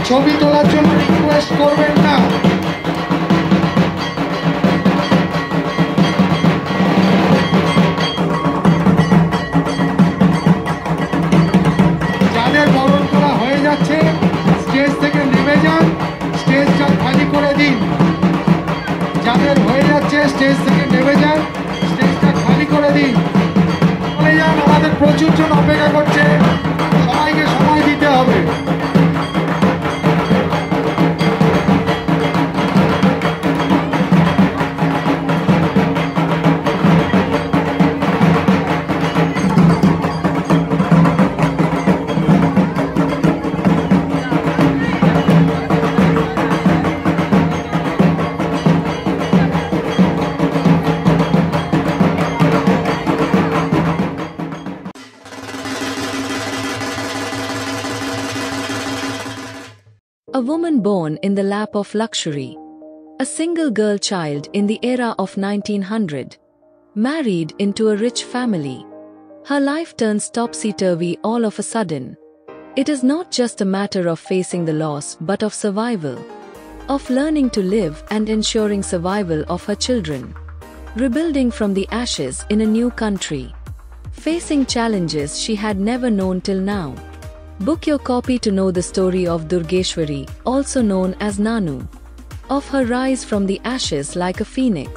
ছবি তোলার জন্য রিকোয়েস্ট করবেন না। যাদের বরণ করা হয়ে যাচ্ছে স্টেজ থেকে নেমে যান, স্টেজটা খালি করে দিন। যাদের হয়ে যাচ্ছে স্টেজ থেকে নেমে যান, স্টেজটা খালি করে দিন। চলে যান, আমাদের প্রচুর জন অপেক্ষা করছে, সবাইকে সময় দিতে হবে। A woman born in the lap of luxury. A single girl child in the era of 1900. Married into a rich family. Her life turns topsy-turvy all of a sudden. It is not just a matter of facing the loss but of survival. Of learning to live and ensuring survival of her children. Rebuilding from the ashes in a new country. Facing challenges she had never known till now. Book your copy to know the story of Durgeshwari, also known as Nanu. Of her rise from the ashes like a phoenix.